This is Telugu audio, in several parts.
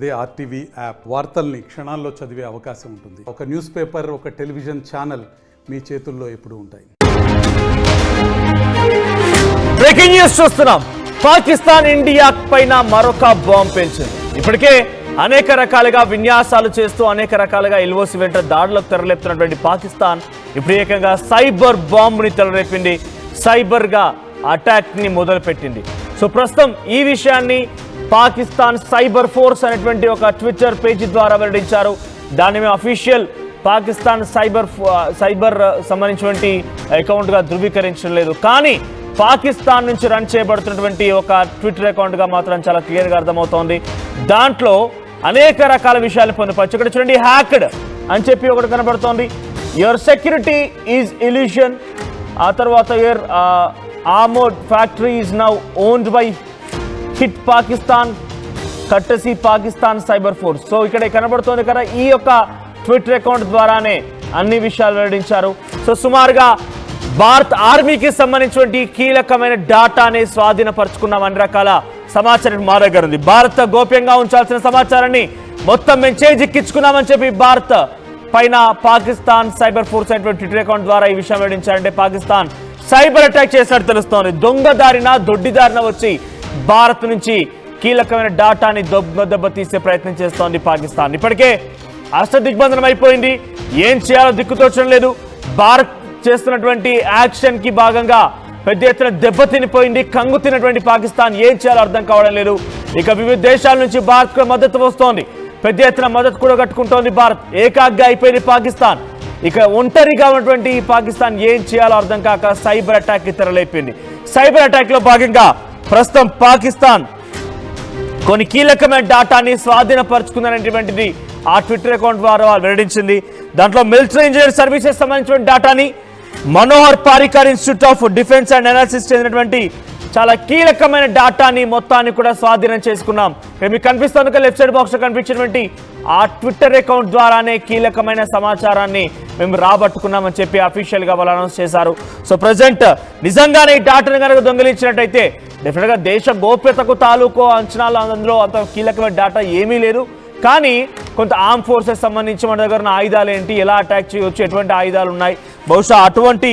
అదే ఆర్టీవీ యాప్ వార్తల్ని క్షణాల్లో చదివే అవకాశం ఉంటుంది. ఒక న్యూస్ పేపర్, ఒక టెలివిజన్ ఛానల్ మీ చేతుల్లో ఎప్పుడూ ఉంటాయి. బ్రేకింగ్ న్యూస్ చూస్తున్నాం. పాకిస్తాన్ ఇండియా పైన మరొక బాంబ్ పేల్చింది. ఇప్పటికే అనేక రకాలుగా విన్యాసాలు చేస్తూ అనేక రకాలుగా ఎల్ఓసి వెంట దాడులకు తెరలేపుతున్నటువంటి పాకిస్తాన్ ఇప్పుడు ఏకంగా సైబర్ బాంబుని తెరలేపింది. సైబర్ గా అటాక్ ని మొదలుపెట్టింది. సో ప్రస్తుతం ఈ విషయాన్ని పాకిస్తాన్ సైబర్ ఫోర్స్ అనేటువంటి ఒక ట్విట్టర్ పేజీ ద్వారా వెల్లడించారు. దాన్ని మేము అఫీషియల్ పాకిస్తాన్ సైబర్ సంబంధించినటువంటి అకౌంట్గా ధృవీకరించలేదు. కానీ పాకిస్తాన్ నుంచి రన్ చేయబడుతున్నటువంటి ఒక ట్విట్టర్ అకౌంట్గా మాత్రం చాలా క్లియర్గా అర్థమవుతోంది. దాంట్లో అనేక రకాల విషయాలు పొందుపరచు. ఇక్కడ చూడండి, హ్యాక్డ్ అని చెప్పి ఒకటి కనబడుతోంది. Your security is illusion. ఆ తర్వాత your armoured factory is now owned by hit Pakistan కట్టసి పాకిస్తాన్ సైబర్ ఫోర్స్. సో ఇక్కడ కనబడుతోంది కదా, ఈ యొక్క ట్విట్టర్ అకౌంట్ ద్వారానే అన్ని విషయాలు వెల్లడించారు. సో సుమారుగా భారత్ ఆర్మీకి సంబంధించినటువంటి కీలకమైన డాటాని స్వాధీనపరుచుకున్నాం. అన్ని రకాల సమాచారం మా దగ్గర ఉంది. భారత్ గోప్యంగా ఉంచాల్సిన సమాచారాన్ని మొత్తం మేము చేజిక్కించుకున్నామని చెప్పి భారత్ పైన పాకిస్తాన్ సైబర్ ఫోర్స్ అనేటువంటి ట్విట్టర్ అకౌంట్ ద్వారా ఈ విషయం వెల్లడించారంటే పాకిస్తాన్ సైబర్ అటాక్ చేసినట్టు తెలుస్తోంది. దొడ్డిదారిన వచ్చి భారత్ నుంచి కీలకమైన డాటాని దెబ్బతీసే ప్రయత్నం చేస్తోంది పాకిస్తాన్. ఇప్పటికే అష్టదిగ్బంధనం అయిపోయింది. ఏం చేయాలో దిక్కుతోచడం లేదు. భారత్ చేస్తున్నటువంటి యాక్షన్ కి భాగంగా పెద్ద ఎత్తున దెబ్బతినిపోయింది. కంగు తిన్నటువంటి పాకిస్తాన్ ఏం చేయాలో అర్థం కావడం లేదు. ఇక వివిధ దేశాల నుంచి భారత్ కూడా మద్దతు వస్తోంది. పెద్ద ఎత్తున మద్దతు కూడా కట్టుకుంటోంది భారత్. ఏకాగ్గా అయిపోయింది పాకిస్తాన్. ఇక ఒంటరిగా ఉన్నటువంటి పాకిస్తాన్ ఏం చేయాలో అర్థం కాక సైబర్ అటాక్ కి తెరలేపింది. సైబర్ అటాక్ లో భాగంగా ప్రస్తుతం పాకిస్తాన్ కొన్ని కీలకమైన డాటాని స్వాధీనపరుచుకుందనేటువంటిది ఆ ట్విట్టర్ అకౌంట్ ద్వారా వెల్లడించింది. దాంట్లో మిలిటరీ ఇంజనీర్ సర్వీసెస్ సంబంధించిన డాటాని, Manohar Parrikar institute of defence and analysis చెందినటువంటి చాలా కీలకమైన డాటాని మొత్తాన్ని కూడా స్వాధీనం చేసుకున్నాం. మీకు కనిపిస్తుంది లెఫ్ట్ సైడ్ బాక్స్ లో కనిపించినటువంటి ఆ ట్విట్టర్ అకౌంట్ ద్వారానే కీలకమైన సమాచారాన్ని మేము రాబట్టుకున్నామని చెప్పి అఫీషియల్ గా వాళ్ళు అనౌన్స్ చేశారు. సో ప్రజెంట్ నిజంగానే ఈ డాటాను కనుక దొంగిలించినట్టయితే డెఫినెట్ గా దేశ గోప్యతకు తాలూకు అంచనాలు అందులో అంత కీలకమైన డాటా ఏమీ లేదు. కానీ కొంత ఆర్మ్ ఫోర్సెస్ సంబంధించి మన దగ్గర ఉన్న ఆయుధాలు ఏంటి, ఎలా అటాక్ చేయవచ్చు, ఎటువంటి ఆయుధాలు ఉన్నాయి, బహుశా అటువంటి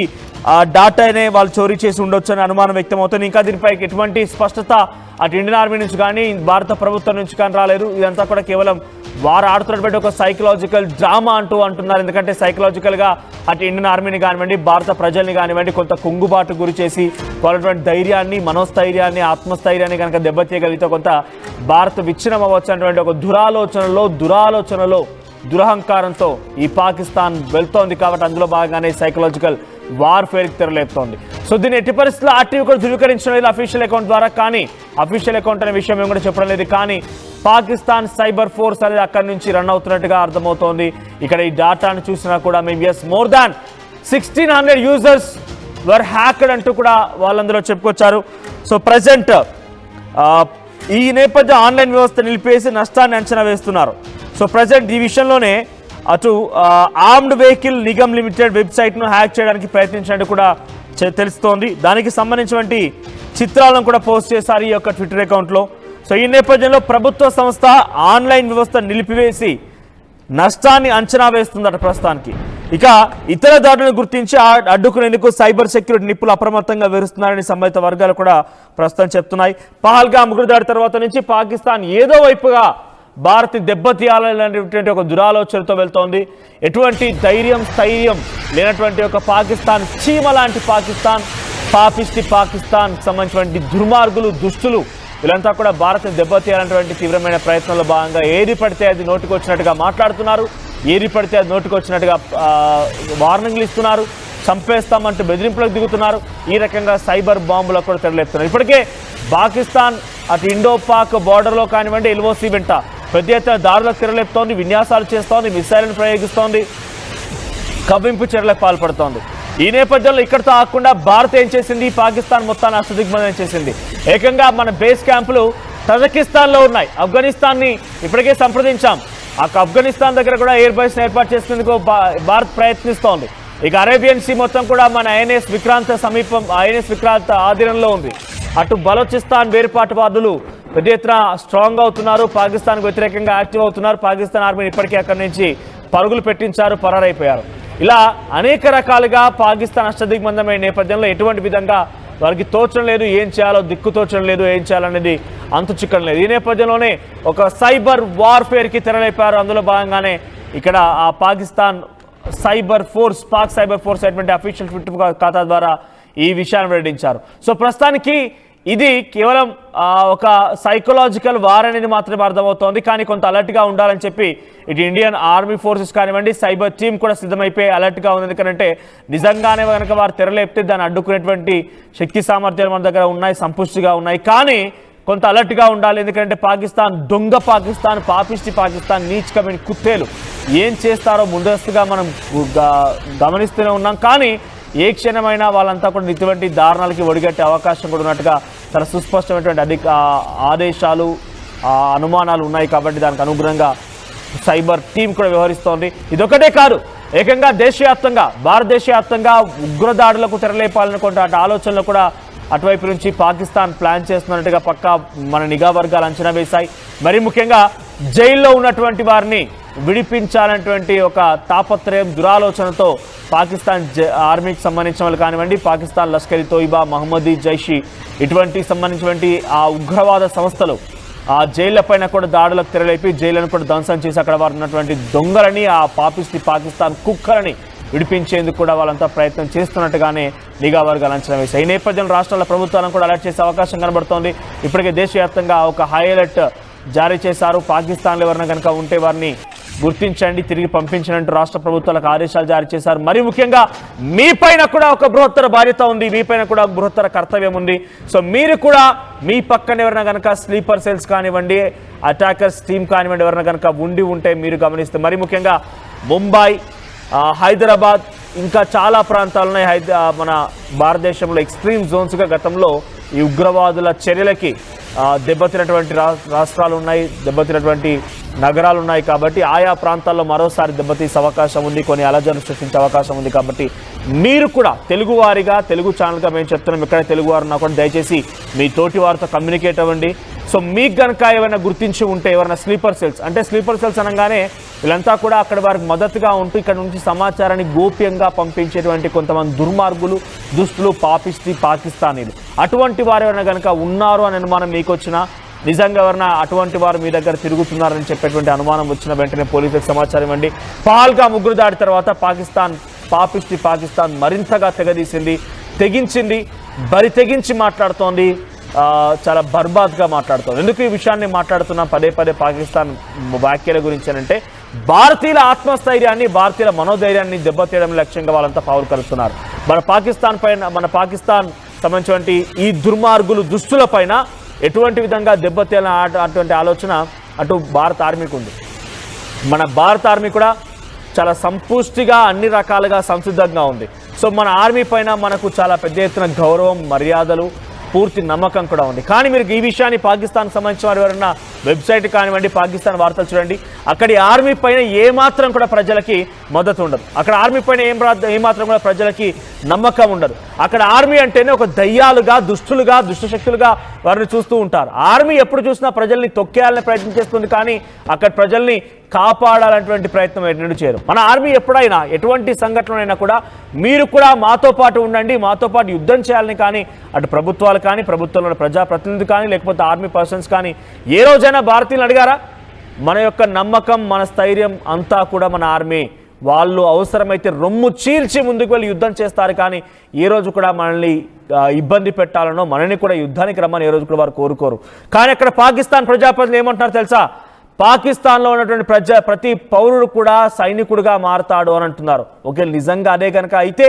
డాటానే వాళ్ళు చోరీ చేసి ఉండొచ్చు అని అనుమానం వ్యక్తం అవుతుంది. ఇంకా దీనిపై ఎటువంటి స్పష్టత అటు ఇండియన్ ఆర్మీ నుంచి కానీ భారత ప్రభుత్వం నుంచి కానీ రాలేదు. ఇదంతా కూడా కేవలం వారు ఆడుతున్నటువంటి ఒక సైకలాజికల్ డ్రామా అంటున్నారు. ఎందుకంటే సైకలాజికల్గా అటు ఇండియన్ ఆర్మీని కానివ్వండి, భారత ప్రజల్ని కానివ్వండి కొంత కుంగుబాటు గురి చేసి వాళ్ళటువంటి ధైర్యాన్ని, మనోస్థైర్యాన్ని, ఆత్మస్థైర్యాన్ని కనుక దెబ్బతీయగలిగితే కొంత భారత్ విచ్ఛిన్నం అవ్వచ్చు అనేటువంటి ఒక దురాలోచనలో దురహంకారంతో ఈ పాకిస్తాన్ వెళ్తోంది. కాబట్టి అందులో భాగంగానే సైకలాజికల్ వార్ఫేర్కి తెరలేపుతోంది. సో దీన్ని ఎట్టి పరిస్థితుల్లో ఆర్టీవీ కూడా ధృవీకరించడం లేదు అఫీషియల్ అకౌంట్ ద్వారా. కానీ అఫీషియల్ అకౌంట్ అనే విషయం మేము కూడా చెప్పడం లేదు. కానీ పాకిస్తాన్ సైబర్ ఫోర్స్ అనేది అక్కడి నుంచి రన్ అవుతున్నట్టుగా అర్థమవుతోంది. ఇక్కడ ఈ డాటాను చూసినా కూడా మేము మోర్ దాన్ 1600 యూజర్స్ వర్ హ్యాక్డ్ అంటూ కూడా వాళ్ళందరూ చెప్పుకొచ్చారు. సో ప్రజెంట్ ఈ నేపథ్యం ఆన్లైన్ వ్యవస్థ నిలిపేసి నష్టాన్ని అంచనా వేస్తున్నారు. సో ప్రజెంట్ ఈ విషయంలోనే అటు ఆర్మ్డ్ వెహికల్ నిగమ్ లిమిటెడ్ వెబ్సైట్ను హ్యాక్ చేయడానికి ప్రయత్నించినట్టు కూడా తెలుస్తోంది. దానికి సంబంధించినటువంటి చిత్రాలను కూడా పోస్ట్ చేశారు ఈ యొక్క ట్విట్టర్ అకౌంట్లో. సో ఈ నేపథ్యంలో ప్రభుత్వ సంస్థ ఆన్లైన్ వ్యవస్థ నిలిపివేసి నష్టాన్ని అంచనా వేస్తుందట ప్రస్తుతానికి. ఇక ఇతర దాడులను గుర్తించి అడ్డుకునేందుకు సైబర్ సెక్యూరిటీ నిపుణులు అప్రమత్తంగా వివరిస్తున్నారని సంబంధిత వర్గాలు కూడా ప్రస్తుతం చెప్తున్నాయి. పహల్గామ్ ఉగ్రదాడి తర్వాత నుంచి పాకిస్తాన్ ఏదో వైపుగా భారత్ దెబ్బతీయాలనేటువంటి ఒక దురాలోచనతో వెళ్తోంది. ఎటువంటి స్థైర్యం లేనటువంటి ఒక పాకిస్తాన్, చీమ లాంటి పాకిస్తాన్, పాపిస్టి పాకిస్తాన్ సంబంధించినటువంటి దుర్మార్గులు, దుష్టులు వీళ్ళంతా కూడా భారత్ దెబ్బతీయాలనేటువంటి తీవ్రమైన ప్రయత్నంలో భాగంగా ఏది పడితే అది నోటికొచ్చినట్టుగా మాట్లాడుతున్నారు. ఏది పడితే అది నోటికొచ్చినట్టుగా వార్నింగ్లు ఇస్తున్నారు. చంపేస్తామంటూ బెదిరింపులకు దిగుతున్నారు. ఈ రకంగా సైబర్ బాంబులకు కూడా తెరలేపుతున్నారు. ఇప్పటికే పాకిస్తాన్ అటు ఇండో పాక్ బార్డర్లో కానివ్వండి, ఎల్ఓసి వెంట పెద్ద ఎత్తున దాడులకు తెరలేపుతోంది, విన్యాసాలు చేస్తోంది, మిసైళ్లను ప్రయోగిస్తోంది, కవ్వింపు చర్యలకు పాల్పడుతోంది. ఈ నేపథ్యంలో ఇక్కడితో ఆకుండా భారత్ ఏం చేసింది, పాకిస్తాన్ మొత్తాన్ని అష్టదిగ్బంధనం చేసింది. ఏకంగా మన బేస్ క్యాంపులు తజకిస్తాన్లో ఉన్నాయి. ఆఫ్ఘనిస్తాన్ని ఇప్పటికే సంప్రదించాం. ఆఫ్ఘనిస్తాన్ దగ్గర కూడా ఎయిర్ బేస్ ఏర్పాటు చేసేందుకు భారత్ ప్రయత్నిస్తోంది. ఇక అరేబియన్ సీ మొత్తం కూడా మన ఐఎన్ఎస్ విక్రాంత్ ఆధీనంలో ఉంది. అటు బలోచిస్తాన్ వేర్పాటువాదులు పెద్ద ఎత్తున స్ట్రాంగ్ అవుతున్నారు, పాకిస్తాన్కు వ్యతిరేకంగా యాక్టివ్ అవుతున్నారు. పాకిస్తాన్ ఆర్మీని ఇప్పటికే అక్కడి నుంచి పరుగులు పెట్టించారు, పరారైపోయారు. ఇలా అనేక రకాలుగా పాకిస్తాన్ అష్టదిగ్బంధమైన నేపథ్యంలో ఎటువంటి విధంగా వారికి తోచడం లేదు, ఏం చేయాలో దిక్కు తోచడం లేదు, ఏం చేయాలనేది అంతు చిక్కడం లేదు. ఈ నేపథ్యంలోనే ఒక సైబర్ వార్ఫేర్కి తెరలేపారు. అందులో భాగంగానే ఇక్కడ ఆ Pakistan cyber force, Pak cyber force అయినటువంటి అఫీషియల్ ట్విట్టర్ ఖాతా ద్వారా ఈ విషయాన్ని వెల్లడించారు. సో ప్రస్తుతానికి ఇది కేవలం ఒక సైకలాజికల్ వార్ అనేది మాత్రమే అర్థమవుతోంది. కానీ కొంత అలర్ట్గా ఉండాలని చెప్పి ఇటు ఇండియన్ ఆర్మీ ఫోర్సెస్ కానివ్వండి, సైబర్ టీమ్ కూడా సిద్ధమైపోయి అలర్ట్గా ఉంది. ఎందుకంటే నిజంగానే కనుక వారు తెరలేపితే దాన్ని అడ్డుకునేటువంటి శక్తి సామర్థ్యాలు మన దగ్గర ఉన్నాయి, సంపుష్టిగా ఉన్నాయి. కానీ కొంత అలర్ట్గా ఉండాలి. ఎందుకంటే పాకిస్తాన్, దొంగ పాకిస్తాన్, పాపిష్టి పాకిస్తాన్, నీచ్ కమిటీ కుత్తేలు ఏం చేస్తారో ముందస్తుగా మనం గమనిస్తూనే ఉన్నాం. కానీ ఏ క్షణమైనా వాళ్ళంతా కూడా ఇటువంటి దారుణాలకి ఒడిగట్టే అవకాశం కూడా ఉన్నట్టుగా చాలా సుస్పష్టమైనటువంటి ఆదేశాలు, అనుమానాలు ఉన్నాయి. కాబట్టి దానికి అనుగుణంగా సైబర్ టీం కూడా వ్యవహరిస్తోంది. ఇదొకటే కాదు, ఏకంగా దేశవ్యాప్తంగా, భారతదేశవ్యాప్తంగా ఉగ్రదాడులకు తెరలేపాలనుకుంటే అటు ఆలోచనలు కూడా అటువైపు నుంచి పాకిస్తాన్ ప్లాన్ చేస్తున్నట్టుగా పక్కా మన నిఘా వర్గాలు అంచనా వేశాయి. మరి ముఖ్యంగా జైల్లో ఉన్నటువంటి వారిని విడిపించాలనేటువంటి ఒక తాపత్రయం, దురాలోచనతో పాకిస్తాన్ ఆర్మీకి సంబంధించిన వాళ్ళు కానివ్వండి, పాకిస్తాన్ లష్కర్ తోయిబా, మహమ్మదీ జైషీ ఇటువంటి సంబంధించినటువంటి ఆ ఉగ్రవాద సంస్థలు ఆ జైళ్లపైన కూడా దాడులకు తెరలేపి జైళ్లను కూడా ధ్వంసం చేసి అక్కడ వారు ఉన్నటువంటి దొంగలని, ఆ పాపిస్టి పాకిస్తాన్ కుక్కలని విడిపించేందుకు కూడా వాళ్ళంతా ప్రయత్నం చేస్తున్నట్టుగానే నిఘా వర్గాలు అంచనా వేశాయి. ఈ నేపథ్యంలో రాష్ట్రాల ప్రభుత్వాలను కూడా అలర్ట్ చేసే అవకాశం కనబడుతోంది. ఇప్పటికే దేశవ్యాప్తంగా ఒక హై అలర్ట్ జారీ చేశారు. పాకిస్తాన్లో ఎవరైనా కనుక ఉంటే వారిని గుర్తించండి, తిరిగి పంపించినట్టు రాష్ట్ర ప్రభుత్వాలకు ఆదేశాలు జారీ చేశారు. మరి ముఖ్యంగా మీ పైన కూడా ఒక బృహత్తర బాధ్యత ఉంది, మీ పైన కూడా ఒక బృహత్తర కర్తవ్యం ఉంది. సో మీరు కూడా మీ పక్కన ఎవరైనా కనుక స్లీపర్ సెల్స్ కానివ్వండి, అటాకర్స్ టీమ్ కానివ్వండి ఎవరైనా కనుక ఉంటే మీరు గమనిస్తే, మరి ముఖ్యంగా ముంబై, హైదరాబాద్, ఇంకా చాలా ప్రాంతాలు ఉన్నాయి మన భారతదేశంలో ఎక్స్ట్రీమ్ జోన్స్గా గతంలో ఈ ఉగ్రవాదుల చర్యలకి దెబ్బతినటువంటి రాష్ట్రాలు ఉన్నాయి, దెబ్బతినటువంటి నగరాలు ఉన్నాయి. కాబట్టి ఆయా ప్రాంతాల్లో మరోసారి దెబ్బతీసే అవకాశం ఉంది, కొన్ని అలజడులు సృష్టించే అవకాశం ఉంది. కాబట్టి మీరు కూడా తెలుగువారిగా, తెలుగు ఛానల్గా మేము చెప్తున్నాం, ఎక్కడ తెలుగువారు ఉన్నా కూడా దయచేసి మీ తోటి వారితో కమ్యూనికేట్ అవ్వండి. సో మీకు కనుక ఏమైనా గుర్తించి ఉంటే, ఎవరైనా స్లీపర్ సెల్స్, అంటే స్లీపర్ సెల్స్ అనగానే వీళ్ళంతా కూడా అక్కడ వారికి మద్దతుగా ఉంటూ ఇక్కడ నుంచి సమాచారాన్ని గోప్యంగా పంపించేటువంటి కొంతమంది దుర్మార్గులు, దుస్తులు, పాపిస్టి పాకిస్తానీలు, అటువంటి వారు ఎవరైనా కనుక ఉన్నారు అని అనుమానం మీకు వచ్చినా, నిజంగా ఎవరైనా అటువంటి వారు మీ దగ్గర తిరుగుతున్నారని చెప్పేటువంటి అనుమానం వచ్చిన వెంటనే పోలీసులకు సమాచారం ఇవ్వండి. పహల్గామ్ ఉగ్ర దాడి తర్వాత పాకిస్తాన్, పాపిస్టి పాకిస్తాన్ మరింతగా తెగించింది, బరి తెగించి మాట్లాడుతోంది, చాలా బర్బాద్గా మాట్లాడుతోంది. ఎందుకు ఈ విషయాన్ని మాట్లాడుతున్నాం పదే పదే పాకిస్తాన్ వ్యాఖ్యల గురించి అంటే, భారతీయుల ఆత్మస్థైర్యాన్ని, భారతీయుల మనోధైర్యాన్ని దెబ్బతీయడం లక్ష్యంగా వాళ్ళంతా పావులు కలుస్తున్నారు. మన పాకిస్తాన్ సంబంధించినటువంటి ఈ దుర్మార్గులు, దుస్తుల పైన ఎటువంటి విధంగా దెబ్బతీయాలని అటువంటి ఆలోచన అటు భారత ఆర్మీకి ఉంది. మన భారత ఆర్మీ కూడా చాలా సంపుష్టిగా అన్ని రకాలుగా సంసిద్ధంగా ఉంది. సో మన ఆర్మీ పైన మనకు చాలా పెద్ద ఎత్తున గౌరవం, మర్యాదలు, పూర్తి నమ్మకం కూడా ఉంది. కానీ మీరు ఈ విషయాన్ని పాకిస్తాన్కి సంబంధించిన వారు ఎవరైనా వెబ్సైట్ కానివ్వండి, పాకిస్తాన్ వార్తలు చూడండి, అక్కడి ఆర్మీ పైన ఏమాత్రం కూడా ప్రజలకి మద్దతు ఉండదు. అక్కడ ఆర్మీ పైన ఏమాత్రం కూడా ప్రజలకి నమ్మకం ఉండదు. అక్కడ ఆర్మీ అంటేనే ఒక దయ్యాలుగా, దుష్టులుగా, దుష్టశక్తులుగా వారిని చూస్తూ ఉంటారు. ఆర్మీ ఎప్పుడు చూసినా ప్రజల్ని తొక్కేయాలని ప్రయత్నం చేస్తుంది, కానీ అక్కడ ప్రజల్ని కాపాడాలనేటువంటి ప్రయత్నం ఎన్నడూ చేయరు. మన ఆర్మీ ఎప్పుడైనా ఎటువంటి సంఘటనైనా కూడా మీరు కూడా మాతో పాటు ఉండండి, మాతో పాటు యుద్ధం చేయాలని కానీ అటు ప్రభుత్వాలు కానీ, ప్రభుత్వంలో ప్రజాప్రతినిధులు కానీ, లేకపోతే ఆర్మీ పర్సన్స్ కానీ ఏ రోజైనా భారతీయులు అడిగారా? మన యొక్క నమ్మకం, మన స్థైర్యం అంతా కూడా మన ఆర్మీ. వాళ్ళు అవసరమైతే రొమ్ము చీల్చి ముందుకు వెళ్ళి యుద్ధం చేస్తారు, కానీ ఏ రోజు కూడా మనల్ని ఇబ్బంది పెట్టాలనో, మనల్ని కూడా యుద్ధానికి రమ్మని ఏ రోజు కూడా వారు కోరుకోరు. కానీ అక్కడ పాకిస్తాన్ ప్రజాప్రతినిధులు ఏమంటున్నారు తెలుసా? పాకిస్తాన్లో ఉన్నటువంటి ప్రతి పౌరుడు కూడా సైనికుడిగా మారతాడు అని అంటున్నారు. ఓకే, నిజంగా అదే కనుక అయితే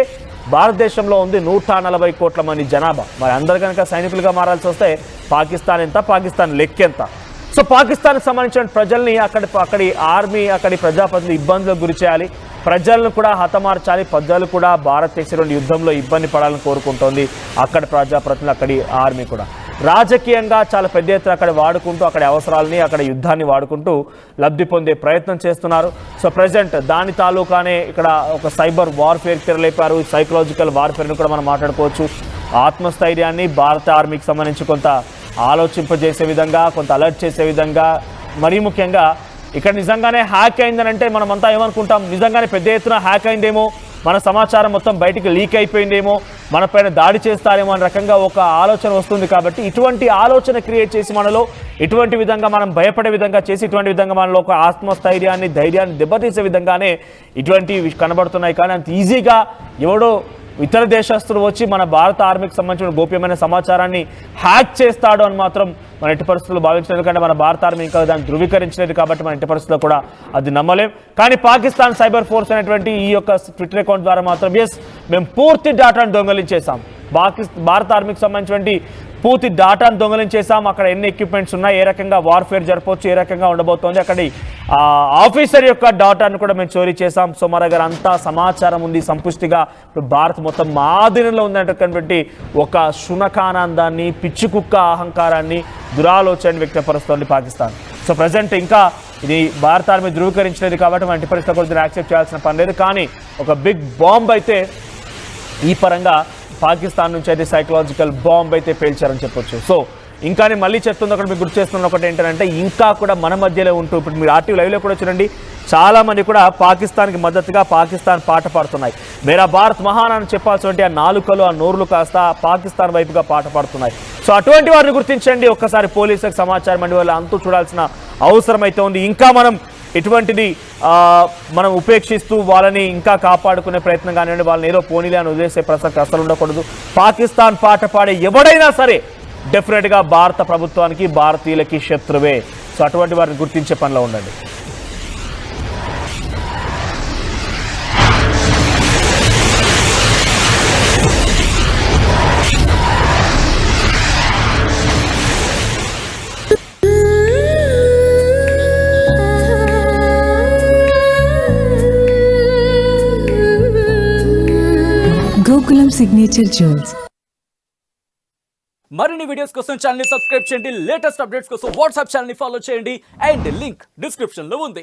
భారతదేశంలో ఉంది 140 కోట్ల మంది జనాభా. మరి అందరు కనుక సైనికులుగా మారాల్సి వస్తే పాకిస్తాన్ ఎంత, పాకిస్తాన్ లెక్కెంత? సో పాకిస్తాన్కి సంబంధించిన ప్రజల్ని అక్కడి ఆర్మీ, అక్కడి ప్రజాప్రతినిధులు ఇబ్బందులకు గురి చేయాలి, ప్రజలను కూడా హతమార్చాలి, ప్రజలు కూడా భారతదేశంలో యుద్ధంలో ఇబ్బంది పడాలని కోరుకుంటోంది అక్కడి ప్రజాప్రతినిధులు, అక్కడి ఆర్మీ కూడా. రాజకీయంగా చాలా పెద్ద ఎత్తున అక్కడ వాడుకుంటూ, అక్కడి అవసరాలని, అక్కడ యుద్ధాన్ని వాడుకుంటూ లబ్ధి పొందే ప్రయత్నం చేస్తున్నారు. సో ప్రజెంట్ దాని తాలూకానే ఇక్కడ ఒక సైబర్ వార్ఫేర్ తెరలేపారు. సైకలాజికల్ వార్ఫేర్ని కూడా మనం మాట్లాడుకోవచ్చు. ఆత్మస్థైర్యాన్ని, భారత ఆర్మీకి సంబంధించి కొంత ఆలోచింపజేసే విధంగా, కొంత అలర్ట్ చేసే విధంగా, మరీ ముఖ్యంగా ఇక్కడ నిజంగానే హ్యాక్ అయిందని అంటే మనమంతా ఏమనుకుంటాం, నిజంగానే పెద్ద ఎత్తున హ్యాక్ అయిందేమో, మన సమాచారం మొత్తం బయటికి లీక్ అయిపోయిందేమో, మన పైన దాడి చేస్తారేమో అనే రకంగా ఒక ఆలోచన వస్తుంది. కాబట్టి ఇటువంటి ఆలోచన క్రియేట్ చేసి మనలో ఇటువంటి విధంగా మనం భయపడే విధంగా చేసి, ఇటువంటి విధంగా మనలో ఒక ఆత్మస్థైర్యాన్ని, ధైర్యాన్ని దెబ్బతీసే విధంగానే ఇటువంటివి కనబడుతున్నాయి. కానీ అంత ఈజీగా ఎవడో ఇతర దేశస్తులు వచ్చి మన భారత ఆర్మీకి సంబంధించిన గోప్యమైన సమాచారాన్ని హ్యాక్ చేస్తాడు అని మాత్రం మన ఎట్టి పరిస్థితుల్లో భావించలేదు. ఎందుకంటే మన భారత ఆర్మీ ఇంకా దాన్ని ధృవీకరించలేదు కాబట్టి మన ఎట్టి పరిస్థితుల్లో కూడా అది నమ్మలేం. కానీ పాకిస్తాన్ సైబర్ ఫోర్స్ అనేటువంటి ఈ యొక్క ట్విట్టర్ అకౌంట్ ద్వారా మాత్రం ఎస్ మేము పూర్తి డేటాను దొంగలించేసాం, భారత ఆర్మీకి సంబంధించినటువంటి పూర్తి డేటాను దొంగలించేసాం, అక్కడ ఎన్ని ఎక్విప్మెంట్స్ ఉన్నాయి, ఏ రకంగా వార్ఫేర్ జరపవచ్చు, ఏ రకంగా ఉండబోతోంది, అక్కడి ఆఫీసర్ యొక్క డేటాను కూడా మేము చోరీ చేసాం. సో మన దగ్గర అంతా సమాచారం ఉంది సంపుష్టిగా. ఇప్పుడు భారత్ మొత్తం మా ఆధీనంలో ఉందనేటటువంటి ఒక శునకానందాన్ని, పిచ్చి కుక్క అహంకారాన్ని, దురాలోచనని వ్యక్తపరుస్తోంది పాకిస్తాన్. సో ప్రజెంట్ ఇంకా ఇది భారత ఆర్మీ ధృవీకరించలేదు కాబట్టి మన ఎట్టి పరిస్థితుల్లో కూడా యాక్సెప్ట్ చేయాల్సిన పని లేదు. కానీ ఒక బిగ్ బాంబ్ అయితే ఈ పరంగా పాకిస్తాన్ నుంచి అయితే సైకలాజికల్ బాంబ్ అయితే పేల్చారని చెప్పొచ్చు. సో ఇంకా నేను మళ్ళీ చెప్తుంది ఒకటి మీకు గుర్తు చేస్తున్న ఒకటి ఏంటంటే, ఇంకా కూడా మన మధ్యలో ఉంటూ ఇప్పుడు మీరు ఆర్టీవీ లైవ్లో కూడా చూడండి, చాలామంది కూడా పాకిస్తాన్కి మద్దతుగా పాకిస్తాన్ పాట పాడుతున్నాయి. మేరా భారత్ మహాన్ అని చెప్పాల్సినటువంటి ఆ నాలుకలు, ఆ నోరులు కాస్త పాకిస్తాన్ వైపుగా పాట పాడుతున్నాయి. సో అటువంటి వారిని గుర్తించండి. ఒక్కసారి పోలీసులకు సమాచారం అండి, వాళ్ళు అంతూ చూడాల్సిన అవసరం అయితే ఉంది. ఇంకా మనం ఇటువంటిది మనం ఉపేక్షిస్తూ వాళ్ళని ఇంకా కాపాడుకునే ప్రయత్నం కానివ్వండి, వాళ్ళని ఏదో పోనీలే అని వదిలేసే ప్రసక్తి అసలు ఉండకూడదు. పాకిస్తాన్ పాట పాడే ఎవడైనా సరే డెఫినెట్గా భారత ప్రభుత్వానికి, భారతీయులకి శత్రువే. సో అటువంటి వారిని గుర్తించే పనిలో ఉండండి. Gokulam signature jewels. మరిన్ని వీడియోస్ కోసం ఛానల్ ని సబ్స్క్రైబ్ చేయండి, లేటెస్ట్ అప్డేట్స్ కోసం వాట్సాప్ ఛానల్ ని ఫాలో చేయండి, అండ్ లింక్ డిస్క్రిప్షన్ లో ఉంది.